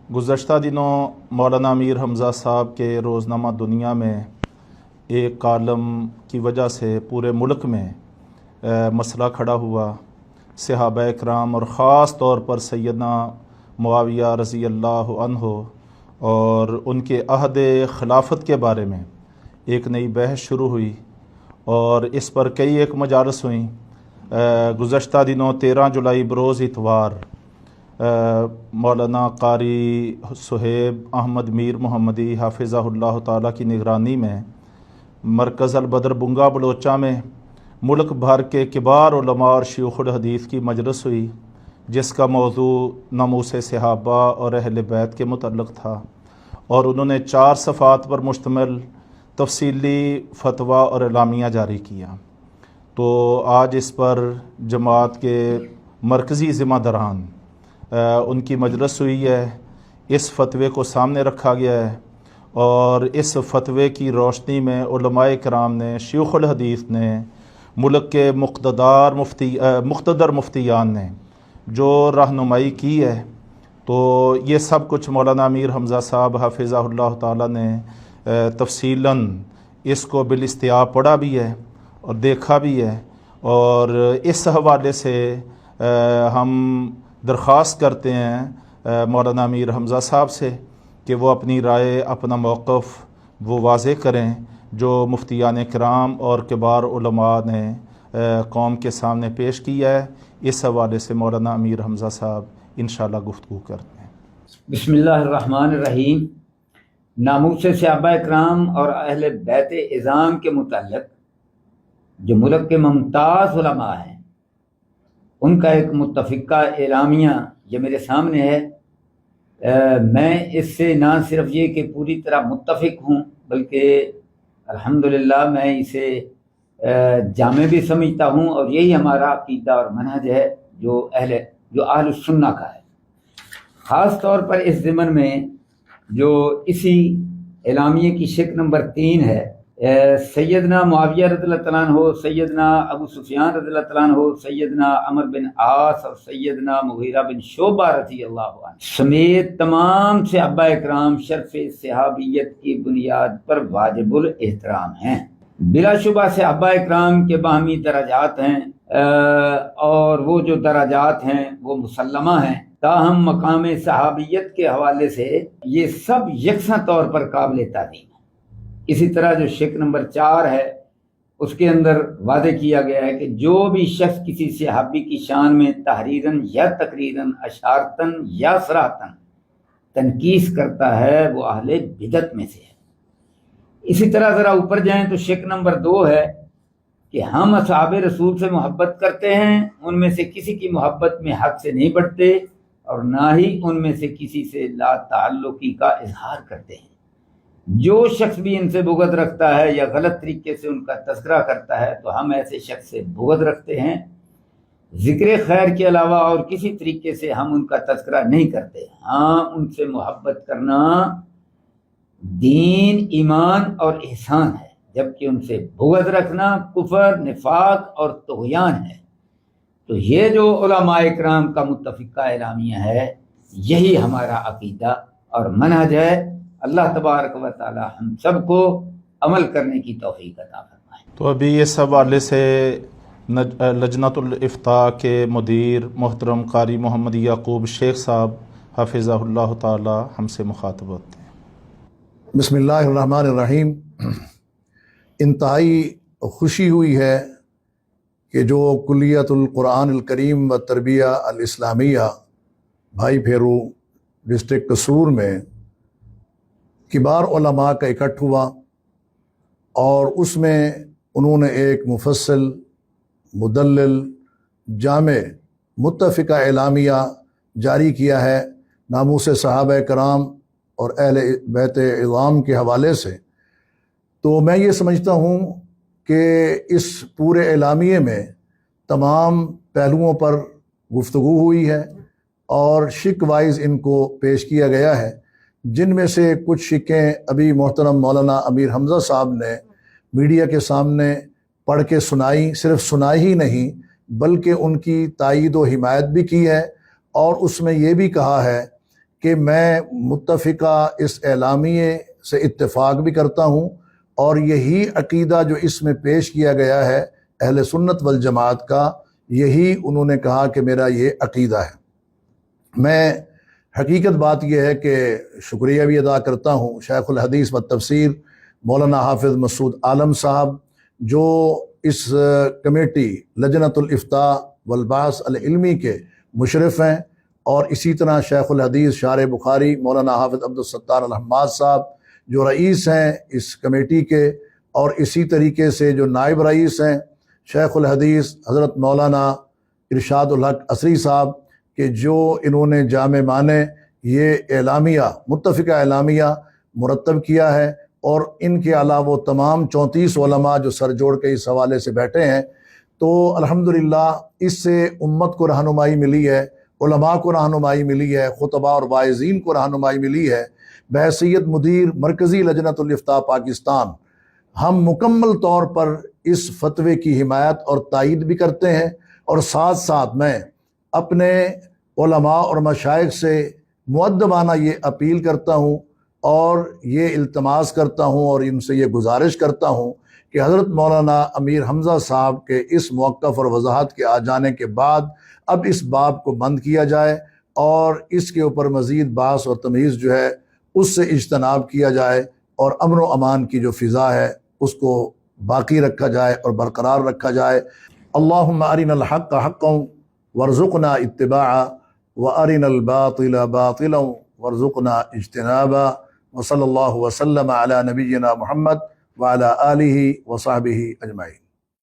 گزشتہ دنوں مولانا امیر حمزہ صاحب کے روزنامہ دنیا میں ایک کالم کی وجہ سے پورے ملک میں مسئلہ کھڑا ہوا۔ صحابہ اکرام اور خاص طور پر سیدنا معاویہ رضی اللہ عنہ اور ان کے عہد خلافت کے بارے میں ایک نئی بحث شروع ہوئی اور اس پر کئی ایک مجالس ہوئیں۔ گزشتہ دنوں 13 جولائی بروز اتوار مولانا قاری صہیب احمد میر محمدی حافظہ اللہ تعالیٰ کی نگرانی میں مرکز البدر بنگا بلوچہ میں ملک بھر کے کبار علماء اور شیوخ الحدیث کی مجلس ہوئی، جس کا موضوع ناموس صحابہ اور اہل بیت کے متعلق تھا، اور انہوں نے 4 صفحات پر مشتمل تفصیلی فتویٰ اور اعلامیہ جاری کیا۔ تو آج اس پر جماعت کے مرکزی ذمہ داران ان کی مجلس ہوئی ہے، اس فتوے کو سامنے رکھا گیا ہے، اور اس فتوے کی روشنی میں علماء کرام نے، شیوخ الحدیث نے، ملک کے مقتدر مفتیان نے جو رہنمائی کی ہے، تو یہ سب کچھ مولانا امیر حمزہ صاحب حافظہ اللہ تعالیٰ نے تفصیلاً اس کو بالاستیاء پڑھا بھی ہے اور دیکھا بھی ہے، اور اس حوالے سے ہم درخواست کرتے ہیں مولانا امیر حمزہ صاحب سے کہ وہ اپنی رائے، اپنا موقف وہ واضح کریں جو مفتیان کرام اور کبار علماء نے قوم کے سامنے پیش کیا ہے۔ اس حوالے سے مولانا امیر حمزہ صاحب انشاءاللہ گفتگو کرتے ہیں۔ بسم اللہ الرحمن الرحیم۔ ناموس صحابہ اکرام اور اہل بیت اعظام کے متعلق جو ملک کے ممتاز علماء ہیں، ان کا ایک متفقہ اعلامیہ یہ میرے سامنے ہے۔ میں اس سے نہ صرف یہ کہ پوری طرح متفق ہوں، بلکہ الحمدللہ میں اسے جامع بھی سمجھتا ہوں، اور یہی ہمارا عقیدہ اور منہج ہے جو اہل السنہ کا ہے۔ خاص طور پر اس ضمن میں جو اسی اعلامیے کی شق نمبر 3 ہے، سیدنا معاویہ رضی اللہ تعالیٰ عنہ، سیدنا ابو سفیان رضی اللہ تعالیٰ عنہ، سیدنا عمر بن عاص اور سیدنا مغیرہ بن شعبہ رضی اللہ عنہ سمیت تمام صحابہ اکرام شرف صحابیت کی بنیاد پر واجب الاحترام ہیں۔ بلا شبہ صحابہ اکرام کے باہمی درجات ہیں، اور وہ جو درجات ہیں وہ مسلمہ ہیں، تاہم مقام صحابیت کے حوالے سے یہ سب یکساں طور پر قابل تعظیم ہے۔ اسی طرح جو شق نمبر 4 ہے، اس کے اندر واضح کیا گیا ہے کہ جو بھی شخص کسی صحابی کی شان میں تحریراً یا تقریراً، اشارتاً یا صراحتاً تنقیص کرتا ہے وہ اہل بدعت میں سے ہے۔ اسی طرح ذرا اوپر جائیں تو شق نمبر 2 ہے کہ ہم اصحاب رسول سے محبت کرتے ہیں، ان میں سے کسی کی محبت میں حد سے نہیں بڑھتے، اور نہ ہی ان میں سے کسی سے لا تعلقی کا اظہار کرتے ہیں۔ جو شخص بھی ان سے بغض رکھتا ہے یا غلط طریقے سے ان کا تذکرہ کرتا ہے تو ہم ایسے شخص سے بغض رکھتے ہیں۔ ذکر خیر کے علاوہ اور کسی طریقے سے ہم ان کا تذکرہ نہیں کرتے۔ ہاں، ان سے محبت کرنا دین، ایمان اور احسان ہے، جبکہ ان سے بغض رکھنا کفر، نفاق اور طغیان ہے۔ تو یہ جو علماء اکرام کا متفقہ اعلامیہ ہے، یہی ہمارا عقیدہ اور منہج ہے۔ اللہ تبارک و تعالی ہم سب کو عمل کرنے کی توفیق عطا فرمائے۔ تو ابھی اس حوالے سے لجنۃ الافتاء کے مدیر محترم قاری محمد یعقوب شیخ صاحب حافظہ اللہ تعالی ہم سے مخاطب ہوتے ہیں۔ بسم اللہ الرحمن الرحیم۔ انتہائی خوشی ہوئی ہے کہ جو کلیت القرآن الکریم و تربیہ الاسلامیہ بھائی پھیرو ڈسٹرکٹ قصور میں کبار علماء کا اکٹھ ہوا، اور اس میں انہوں نے ایک مفصل، مدلل، جامع متفقہ اعلامیہ جاری کیا ہے ناموس صحابہ کرام اور اہل بیت اعظام کے حوالے سے۔ تو میں یہ سمجھتا ہوں کہ اس پورے اعلامیے میں تمام پہلوؤں پر گفتگو ہوئی ہے اور شق وائز ان کو پیش کیا گیا ہے، جن میں سے کچھ شقیں ابھی محترم مولانا امیر حمزہ صاحب نے میڈیا کے سامنے پڑھ کے سنائی، صرف سنائی ہی نہیں بلکہ ان کی تائید و حمایت بھی کی ہے، اور اس میں یہ بھی کہا ہے کہ میں متفقہ اس اعلامیے سے اتفاق بھی کرتا ہوں، اور یہی عقیدہ جو اس میں پیش کیا گیا ہے اہل سنت والجماعت کا، یہی انہوں نے کہا کہ میرا یہ عقیدہ ہے۔ میں حقیقت بات یہ ہے کہ شکریہ بھی ادا کرتا ہوں شیخ الحدیث و تفسیر مولانا حافظ مسعود عالم صاحب، جو اس کمیٹی لجنۃ الافتاء والبحث العلمی کے مشرف ہیں، اور اسی طرح شیخ الحدیث شارح بخاری مولانا حافظ عبدالستار الحماد صاحب جو رئیس ہیں اس کمیٹی کے، اور اسی طریقے سے جو نائب رئیس ہیں شیخ الحدیث حضرت مولانا ارشاد الحق عصری صاحب، کہ جو انہوں نے جامع معنی یہ اعلامیہ متفقہ اعلامیہ مرتب کیا ہے، اور ان کے علاوہ تمام 34 علماء جو سر جوڑ کے اس حوالے سے بیٹھے ہیں۔ تو الحمدللہ اس سے امت کو رہنمائی ملی ہے، علماء کو رہنمائی ملی ہے، خطباء اور واعظین کو رہنمائی ملی ہے۔ بحیثیت مدیر مرکزی لجنۃ الافتاء پاکستان، ہم مکمل طور پر اس فتوے کی حمایت اور تائید بھی کرتے ہیں، اور ساتھ ساتھ میں اپنے علماء اور مشائخ سے مؤدبانہ یہ اپیل کرتا ہوں اور یہ التماس کرتا ہوں اور ان سے یہ گزارش کرتا ہوں کہ حضرت مولانا امیر حمزہ صاحب کے اس موقف اور وضاحت کے آ جانے کے بعد اب اس باب کو بند کیا جائے، اور اس کے اوپر مزید بحث اور تمیز جو ہے اس سے اجتناب کیا جائے، اور امن و امان کی جو فضا ہے اس کو باقی رکھا جائے اور برقرار رکھا جائے۔ اللہم ارنا الحق حقا وارزقنا اتباعا وارنا الباطل باطلا وارزقنا اجتنابا، وصلی اللہ وسلم علی نبینا محمد وعلی آلہ وصحبہ اجمعین۔